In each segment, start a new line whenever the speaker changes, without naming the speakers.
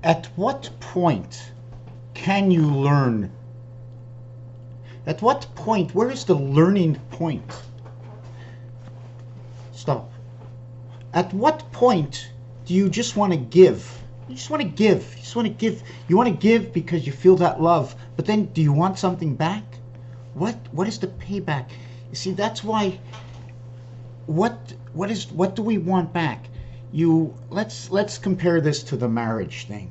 At what point can you learn? At what point, where is the learning point? Stop. At what point do you just want to give? You just want to give. You just want to give. You want to give because you feel that love. But then do you want something back? What is the payback? You see, that's why what do we want back? Let's compare this to the marriage thing.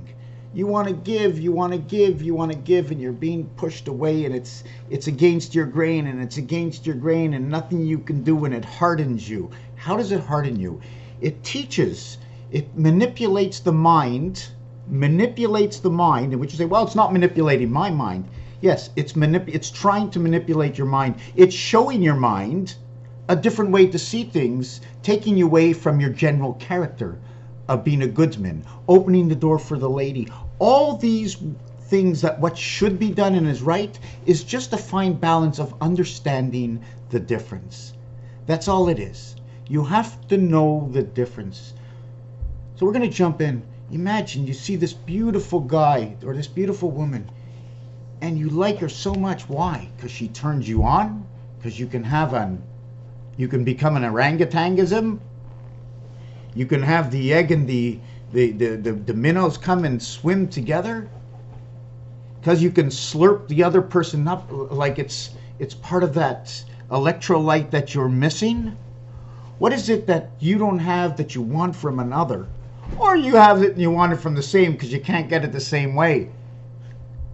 You want to give, you want to give, you want to give, and you're being pushed away, and it's against your grain, and it's against your grain, and nothing you can do, and it hardens you. How does it harden you? It teaches, it manipulates the mind, and which you say, well, it's not manipulating my mind. Yes, it's trying to manipulate your mind. It's showing your mind a different way to see things, taking you away from your general character of being a goodsman, opening the door for the lady. All these things that what should be done and is right is just a fine balance of understanding the difference. That's all it is. You have to know the difference. So we're going to jump in. Imagine you see this beautiful guy or this beautiful woman and you like her so much. Why? Because she turns you on? Because you can become an orangutangism? You can have the egg and the minnows come and swim together? Because you can slurp the other person up like it's part of that electrolyte that you're missing? What is it that you don't have that you want from another? Or you have it and you want it from the same because you can't get it the same way?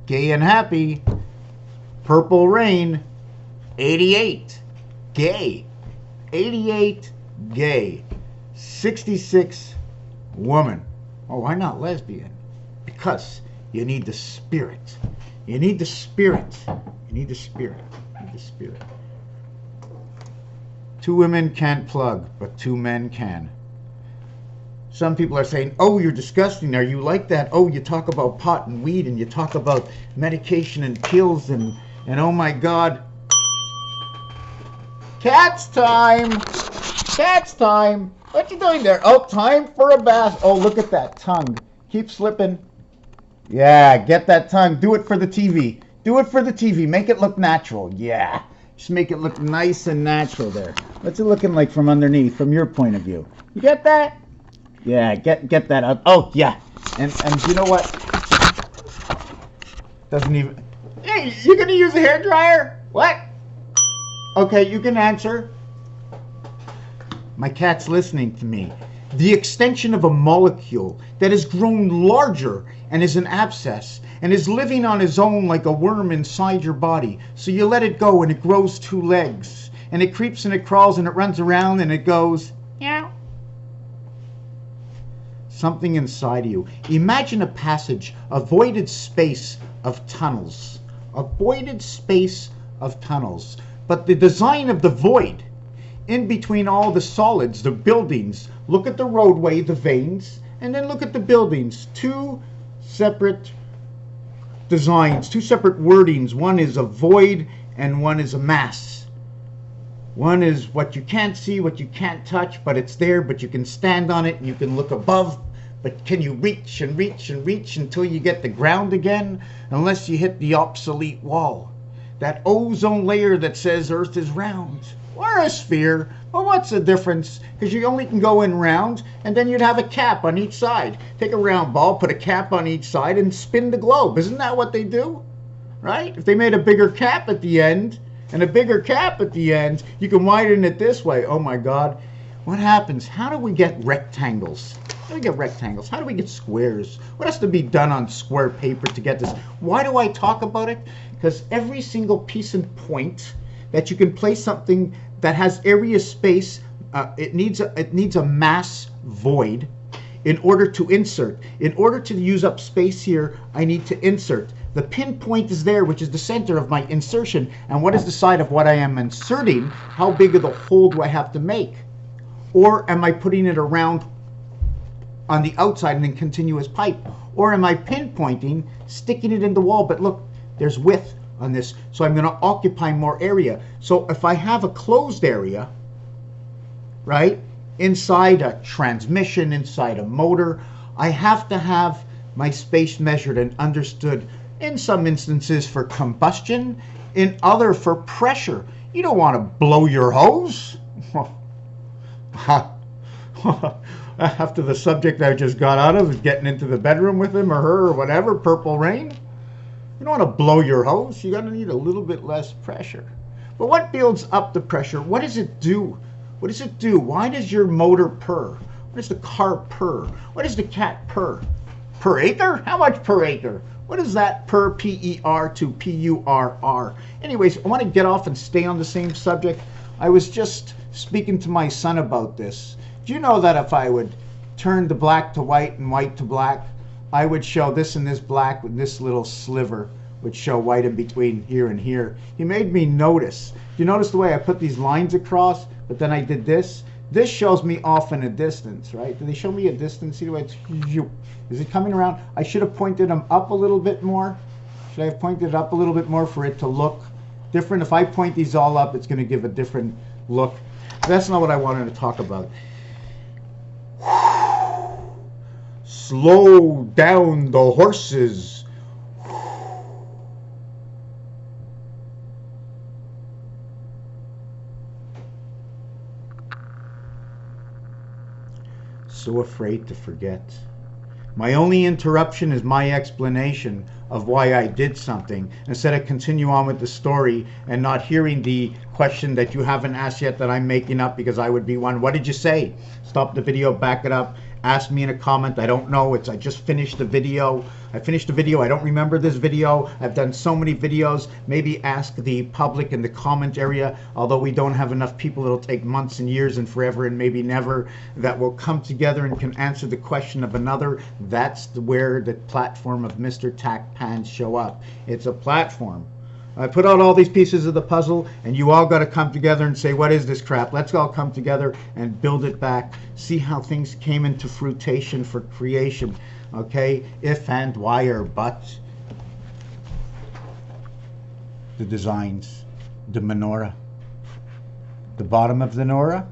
Gay and happy. Purple Rain. 88. Gay. 88. Gay. 66. Woman. Oh, why not lesbian? Because you need the spirit. You need the spirit. You need the spirit. You need the spirit. Two women can't plug, but two men can. Some people are saying, oh, you're disgusting. Are you like that? Oh, you talk about pot and weed and you talk about medication and pills and oh my God. Cat's time. Cat's time. What you doing there? Oh, time for a bath. Oh, look at that tongue. Keep slipping. Yeah, get that tongue. Do it for the TV. Do it for the TV. Make it look natural. Yeah. Just make it look nice and natural there. What's it looking like from underneath, from your point of view? You get that? Yeah, get that out. Oh, yeah. And you know what? Doesn't even... Hey, you gonna use a hairdryer? What? Okay, you can answer. My cat's listening to me. The extension of a molecule that has grown larger and is an abscess and is living on its own like a worm inside your body. So you let it go and it grows two legs and it creeps and it crawls and it runs around and it goes, meow. Something inside of you. Imagine a passage, a voided space of tunnels. A voided space of tunnels. But the design of the void, in between all the solids, the buildings, look at the roadway, the veins, and then look at the buildings. Two separate designs, two separate wordings. One is a void and one is a mass. One is what you can't see, what you can't touch, but it's there, but you can stand on it and you can look above. But can you reach and reach and reach until you get the ground again? Unless you hit the obsolete wall. That ozone layer that says Earth is round. Or a sphere. Well, what's the difference? Because you only can go in round, and then you'd have a cap on each side. Take a round ball, put a cap on each side, and spin the globe. Isn't that what they do? Right? If they made a bigger cap at the end, and a bigger cap at the end, you can widen it this way. Oh my God. What happens? How do we get rectangles? How do we get rectangles? How do we get squares? What has to be done on square paper to get this? Why do I talk about it? Because every single piece and point that you can place something that has area space, it needs a mass void in order to insert. In order to use up space here, I need to insert. The pinpoint is there, which is the center of my insertion. And what is the side of what I am inserting? How big of the hole do I have to make? Or am I putting it around on the outside in a continuous pipe? Or am I pinpointing, sticking it in the wall? But look, there's width on this, so I'm going to occupy more area. So if I have a closed area, right, inside a transmission, inside a motor, I have to have my space measured and understood, in some instances for combustion, in other for pressure. You don't want to blow your hose. After the subject I just got out of is getting into the bedroom with him or her or whatever, Purple Rain. You don't want to blow your hose. You're going to need a little bit less pressure. But what builds up the pressure? What does it do? What does it do? Why does your motor purr? What does the car purr? What does the cat purr? Per acre? How much per acre? What is that per P-E-R to P-U-R-R? Anyways, I want to get off and stay on the same subject. I was just speaking to my son about this. Do you know that if I would turn the black to white and white to black, I would show this and this black with this little sliver would show white in between here and here. He made me notice. Do you notice the way I put these lines across, but then I did this? This shows me off in a distance, right? Do they show me a distance? See the way it's... Is it coming around? I should have pointed them up a little bit more. Should I have pointed it up a little bit more for it to look different? If I point these all up, it's going to give a different look. That's not what I wanted to talk about. Slow down the horses. So afraid to forget. My only interruption is my explanation of why I did something, instead of continue on with the story and not hearing the question that you haven't asked yet that I'm making up because I would be one. What did you say? Stop the video, back it up, ask me in a comment. I don't know. I just finished the video. I finished the video. I don't remember this video. I've done so many videos. Maybe ask the public in the comment area. Although we don't have enough people, it'll take months and years and forever and maybe never that will come together and can answer the question of another. That's where the platform of Mr. Tack Pans show up. It's a platform. I put out all these pieces of the puzzle and you all got to come together and say, what is this crap? Let's all come together and build it back. See how things came into fruition for creation. Okay, if and why or but. The designs, the menorah. The bottom of the menorah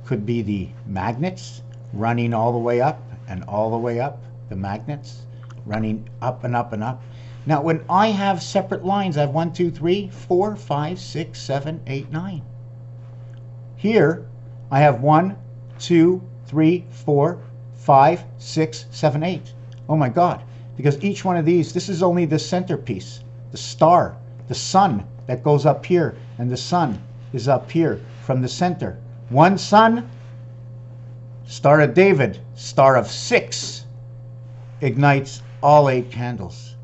could be the magnets running all the way up and all the way up. The magnets running up and up and up. Now, when I have separate lines, I have 1, 2, 3, 4, 5, 6, 7, 8, 9. Here, I have 1, 2, 3, 4, 5, 6, 7, 8. Oh my God. Because each one of these, this is only the centerpiece, the star, the sun that goes up here, and the sun is up here from the center. One sun, Star of David, star of 6, ignites all 8 candles.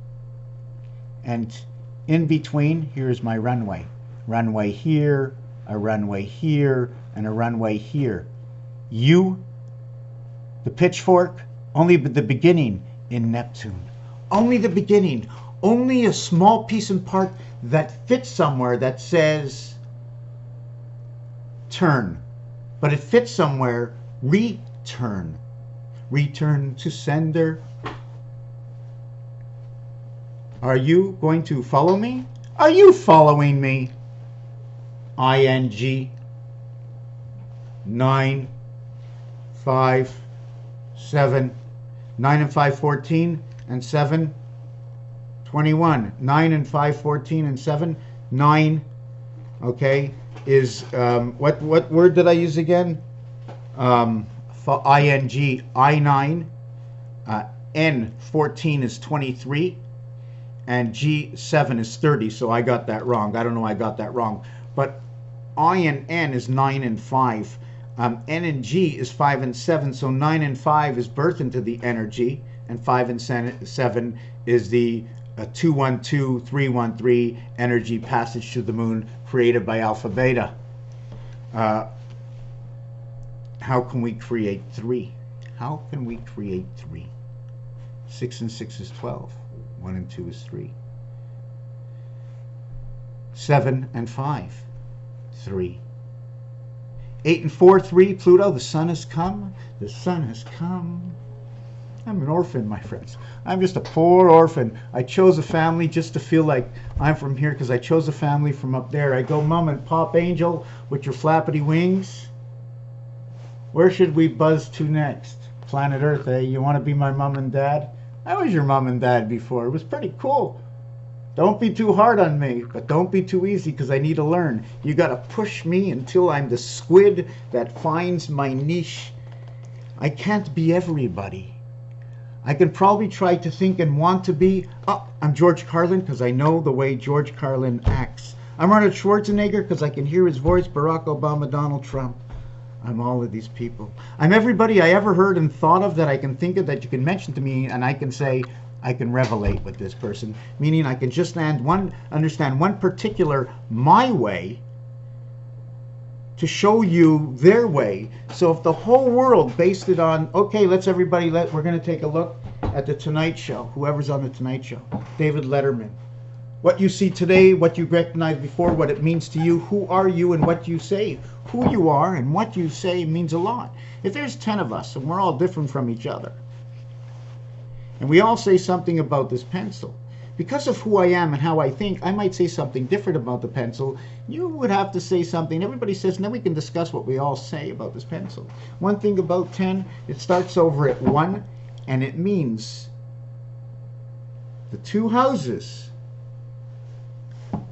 And in between, here's my runway. Runway here, a runway here, and a runway here. You, the pitchfork, only the beginning in Neptune. Only the beginning. Only a small piece and part that fits somewhere that says turn. But it fits somewhere, return. Return to sender. Are you going to follow me? Are you following me? ING 9, 5, 7, 9 and 5, 14, and 7, 21. 9 and 5, 14, and 7, 9, okay, is, what word did I use again? For ING, I9, N14 is 23, and G7 is 30, so I got that wrong. I don't know why I got that wrong. But I and N is 9 and 5. N and G is 5 and 7, so 9 and 5 is birth into the energy, and 5 and 7 is the 212, 313 energy passage to the moon created by Alpha Beta. How can we create 3? How can we create 3? 6 and 6 is 12. 1 and 2 is 3. 7 and 5, 3. 8 and 4, 3. Pluto, the sun has come. The sun has come. I'm an orphan, my friends. I'm just a poor orphan. I chose a family just to feel like I'm from here because I chose a family from up there. I go, Mom and Pop Angel with your flappity wings. Where should we buzz to next? Planet Earth, eh? You want to be my mom and dad? I was your mom and dad before. It was pretty cool. Don't be too hard on me, but don't be too easy because I need to learn. You got to push me until I'm the squid that finds my niche. I can't be everybody. I can probably try to think and want to be. Oh, I'm George Carlin because I know the way George Carlin acts. I'm Arnold Schwarzenegger because I can hear his voice. Barack Obama, Donald Trump. I'm all of these people. I'm everybody I ever heard and thought of that I can think of that you can mention to me, and I can say, I can revelate with this person, meaning I can just understand one particular my way to show you their way. So if the whole world based it on, okay, we're going to take a look at the Tonight Show, whoever's on the Tonight Show, David Letterman. What you see today, what you recognized before, what it means to you, who are you and what you say. Who you are and what you say means a lot. If there's 10 of us and we're all different from each other, and we all say something about this pencil, because of who I am and how I think, I might say something different about the pencil. You would have to say something. Everybody says, and then we can discuss what we all say about this pencil. One thing about 10, it starts over at 1, and it means the two houses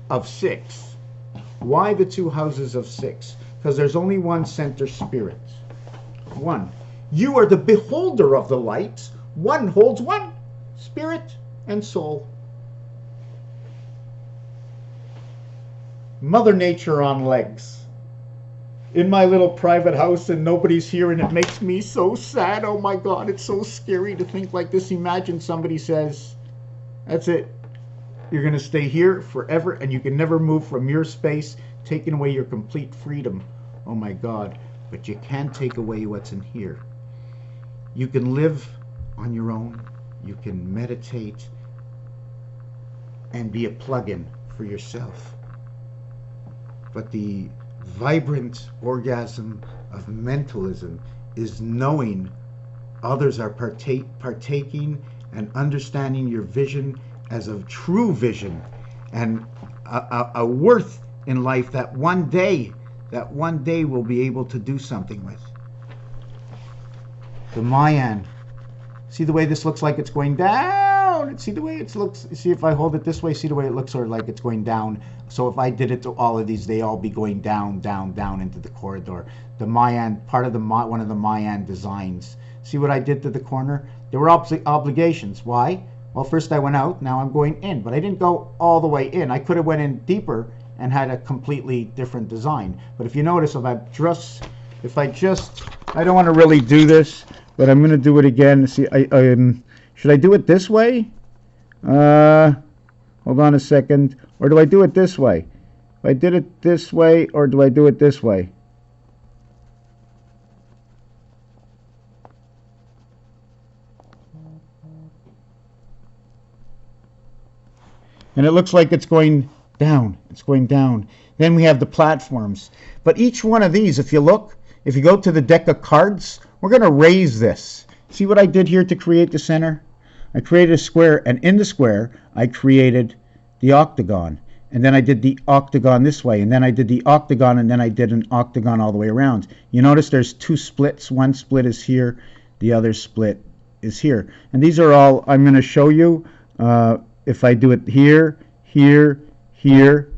of 6. Why the two houses of 6? Because there's only one center spirit. 1. You are the beholder of the light. 1 holds 1. Spirit and soul. Mother Nature on legs. In my little private house and nobody's here and it makes me so sad. Oh my God, it's so scary to think like this. Imagine somebody says, that's it. You're going to stay here forever and you can never move from your space, taking away your complete freedom. Oh my God, but you can't take away what's in here. You can live on your own. You can meditate and be a plug-in for yourself. But the vibrant orgasm of mentalism is knowing others are partaking and understanding your vision as a true vision and a worth in life that one day we'll be able to do something with. The Mayan. See the way this looks like it's going down? See the way it looks? See if I hold it this way, see the way it looks sort of like it's going down. So if I did it to all of these, they all be going down, down, down into the corridor. The Mayan, part of the one of the Mayan designs. See what I did to the corner? There were obligations. Why? Well, first I went out, now I'm going in. But I didn't go all the way in. I could have went in deeper and had a completely different design. But if you notice, I don't want to really do this, but I'm going to do it again. See, should I do it this way? Hold on a second. Or do I do it this way? If I did it this way, or do I do it this way? And it looks like it's going down. It's going down. Then we have the platforms. But each one of these, if you look, if you go to the deck of cards, we're going to raise this. See what I did here to create the center? I created a square, and in the square, I created the octagon. And then I did the octagon this way, and then I did the octagon, and then I did an octagon all the way around. You notice there's 2 splits. One split is here. The other split is here. And these are all, I'm going to show you. If I do it here, here, here,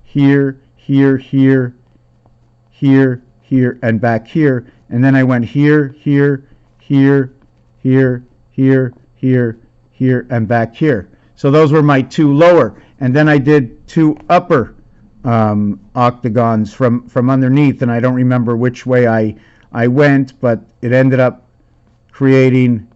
here, here, here, here, here, and back here, and then I went here, here, here, here, here, here, here, and back here. So those were my 2 lower, and then I did 2 upper octagons from underneath, and I don't remember which way I went, but it ended up creating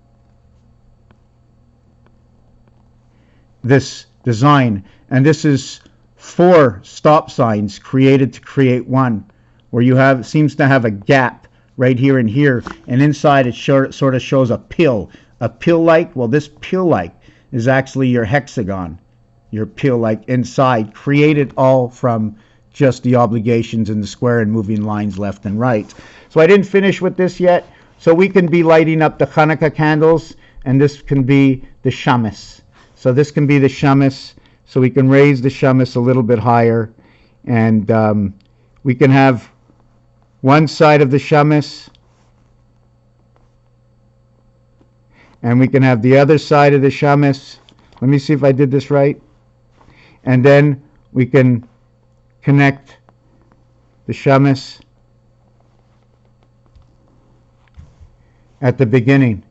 this design. And this is 4 stop signs created to create one, where you have, seems to have a gap right here and here, and inside it sort of shows a pill like. Well, this pill like is actually your hexagon, your pill like inside, created all from just the obligations in the square and moving lines left and right. So I didn't finish with this yet, so we can be lighting up the Hanukkah candles, and this can be the shamus. So this can be the shamus, so we can raise the shamus a little bit higher, and we can have one side of the shamus,
And we can have the other side of the chamis. Let me see if I did this right. And then we can connect the chamis at the beginning.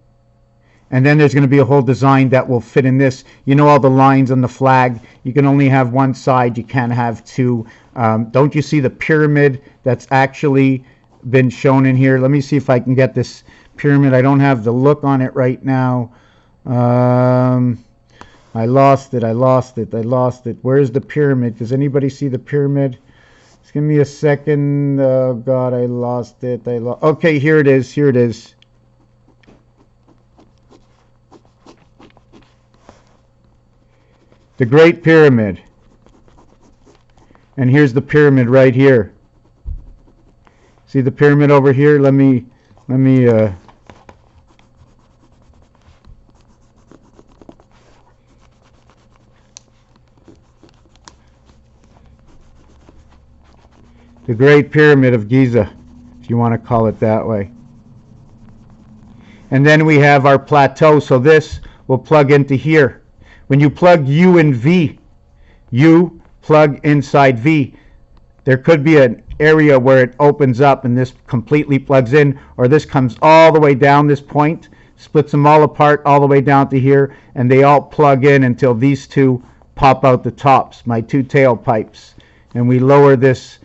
And then there's going to be a whole design that will fit in this. You know all the lines on the flag? You can only have one side. You can't have two. Don't you see the pyramid that's actually been shown in here? Let me see if I can get this pyramid. I don't have the look on it right now. I lost it. Where's the pyramid? Does anybody see the pyramid? Just give me a second. Oh, God, I lost it. Okay, here it is. The Great Pyramid. And here's the pyramid right here. See the pyramid over here? Let me the Great Pyramid of Giza, if you want to call it that way. And then we have our plateau, so this will plug into here. When you plug U in V, U plug inside V, there could be an area where it opens up and this completely plugs in, or this comes all the way down this point, splits them all apart all the way down to here, and they all plug in until these two pop out the tops, my two tailpipes. And we lower this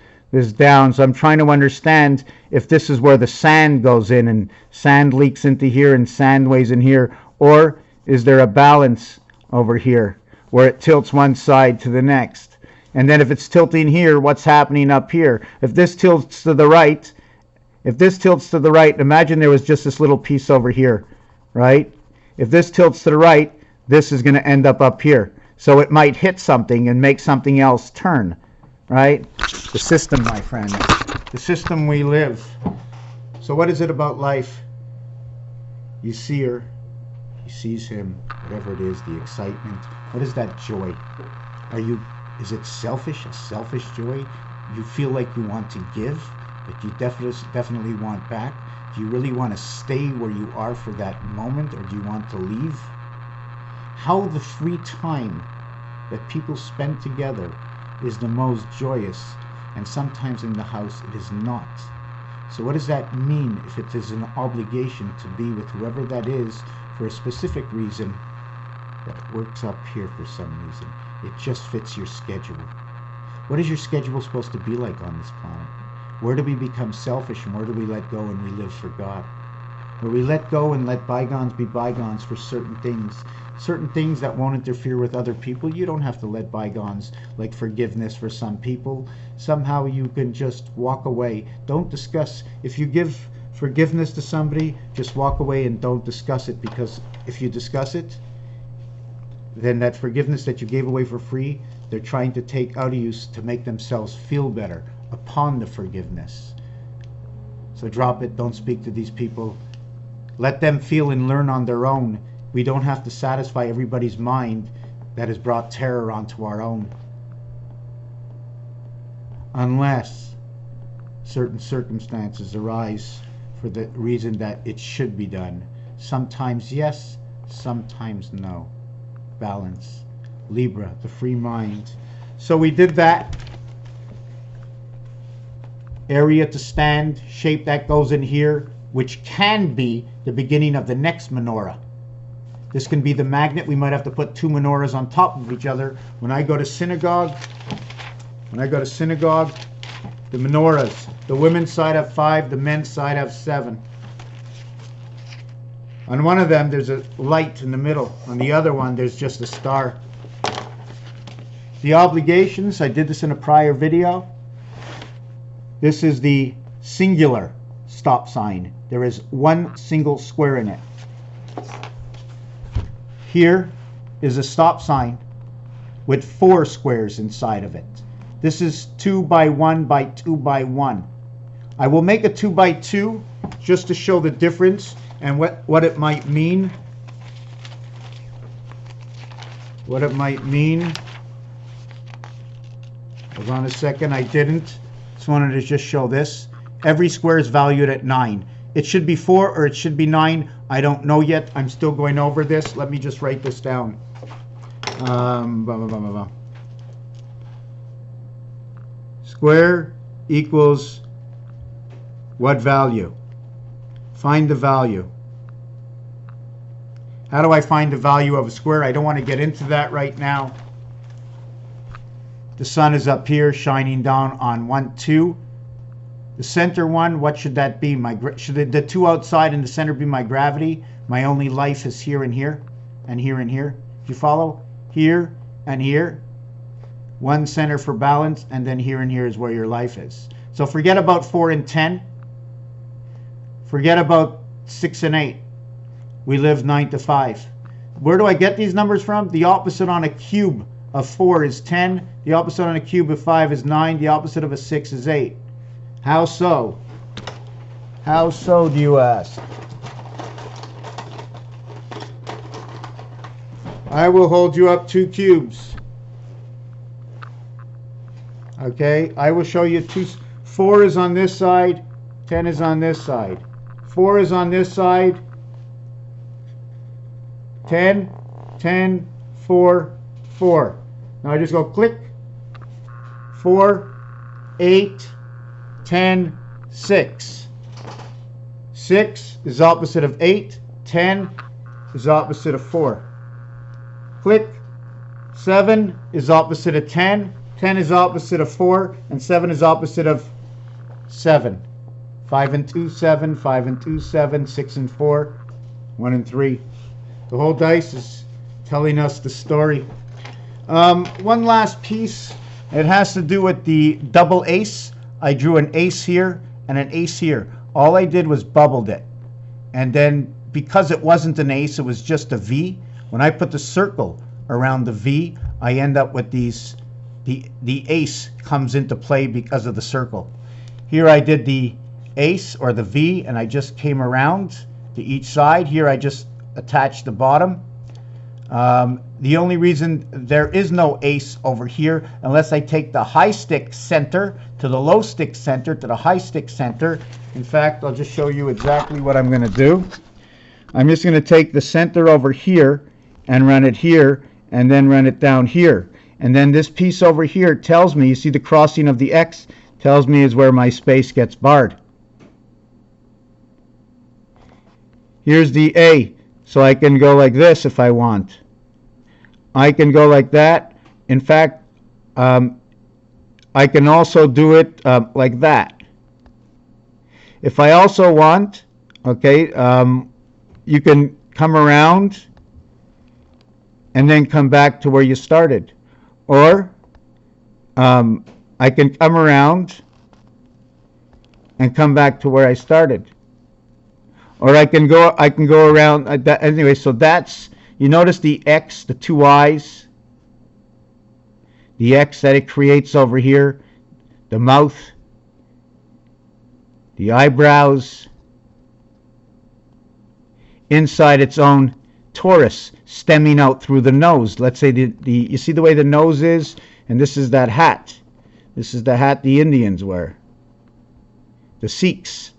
down. So I'm trying to understand if this is where the sand goes in and sand leaks into here and sand weighs in here, or is there a balance over here where it tilts one side to the next? And then if it's tilting here, what's happening up here? If this tilts to the right, imagine there was just this little piece over here, right? If this tilts to the right, this is going to end up here. So it might hit something and make something else turn, right? The system, my friend. The system we live. So what is it about life? You see her. He sees him, whatever it is, the excitement. What is that joy? Is it selfish? A selfish joy? You feel like you want to give, but you definitely want back? Do you really want to stay where you are for that moment, or do you want to leave? How the free time that people spend together is the most joyous, and sometimes in the house it is not. So what does that mean if it is an obligation to be with whoever that is for a specific reason that works up here for some reason? It just fits your schedule. What is your schedule supposed to be like on this planet? Where do we become selfish and where do we let go and we live for God? Where we let go and let bygones be bygones for certain things that won't interfere with other people. You don't have to let bygones, like forgiveness for some people. Somehow you can just walk away. Don't discuss. If you give forgiveness to somebody, just walk away and don't discuss it, because if you discuss it, then that forgiveness that you gave away for free, they're trying to take out of you to make themselves feel better upon the forgiveness. So drop it. Don't speak to these people. Let them feel and learn on their own. We don't have to satisfy everybody's mind that has brought terror onto our own. Unless certain circumstances arise for the reason that it should be done. Sometimes yes, sometimes no. Balance. Libra, the free mind. So we did that. Area to stand, shape that goes in here, which can be the beginning of the next menorah. This can be the magnet. We might have to put two menorahs on top of each other. When I go to synagogue, the menorahs, the women's side have 5, the men's side have 7. On one of them, there's a light in the middle. On the other one, there's just a star. The obligations, I did this in a prior video. This is the singular stop sign. There is one single square in it. Here is a stop sign with 4 squares inside of it. This is 2 by 1 by 2 by 1. I will make a 2 by 2 just to show the difference and what it might mean. Hold on a second, I didn't. Just wanted to just show this. Every square is valued at 9. It should be 4 or it should be 9. I don't know yet. I'm still going over this. Let me just write this down. Square equals what value? Find the value. How do I find the value of a square? I don't want to get into that right now. The sun is up here shining down on 1, 2. The center one, what should that be? Should the 2 outside and the center be my gravity? My only life is here and here, and here and here. Do you follow? Here and here. 1 center for balance, and then here and here is where your life is. So forget about 4 and 10. Forget about 6 and 8. We live 9 to 5. Where do I get these numbers from? The opposite on a cube of 4 is 10. The opposite on a cube of 5 is 9. The opposite of a 6 is 8. How so? How so, do you ask? I will hold you up 2 cubes. Okay, I will show you 2. 4 is on this side, 10 is on this side. 4 is on this side, 10, 10, 4, 4. Now I just go click, 4, 8, 10, 6. 6 is opposite of 8. 10 is opposite of 4. Click. 7 is opposite of 10. 10 is opposite of 4. And 7 is opposite of 7. 5 and 2, 7. 5 and 2, 7. 6 and 4. 1 and 3. The whole dice is telling us the story. One last piece. It has to do with the double ace. I drew an ace here and an ace here. All I did was bubbled it. And then because it wasn't an ace, it was just a V. When I put the circle around the V, I end up with these. The ace comes into play because of the circle. Here I did the ace or the V and I just came around to each side. Here I just attached the bottom. The only reason there is no ace over here, unless I take the high stick center to the low stick center to the high stick center. In fact, I'll just show you exactly what I'm going to do. I'm just going to take the center over here and run it here and then run it down here. And then this piece over here tells me, you see the crossing of the X, tells me is where my space gets barred. Here's the A, so I can go like this if I want. I can go like that. In fact, I can also do it like that. If I also want, okay, you can come around and then come back to where you started. Or I can come around and come back to where I started. Or I can go around anyway. So that's, you notice the X, the 2 eyes, the X that it creates over here, the mouth, the eyebrows, inside its own torus, stemming out through the nose. Let's say you see the way the nose is, and this is that hat. This is the hat the Indians wear, the Sikhs.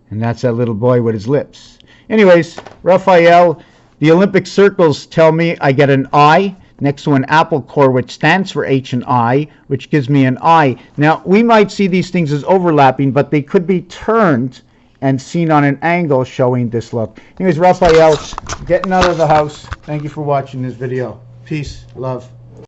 And that's that little boy with his lips. Anyways, Raphael, the Olympic circles tell me I get an I next to an apple core, which stands for H and I, which gives me an I. Now, we might see these things as overlapping, but they could be turned and seen on an angle showing this look. Anyways, Raphael, getting out of the house. Thank you for watching this video. Peace, love.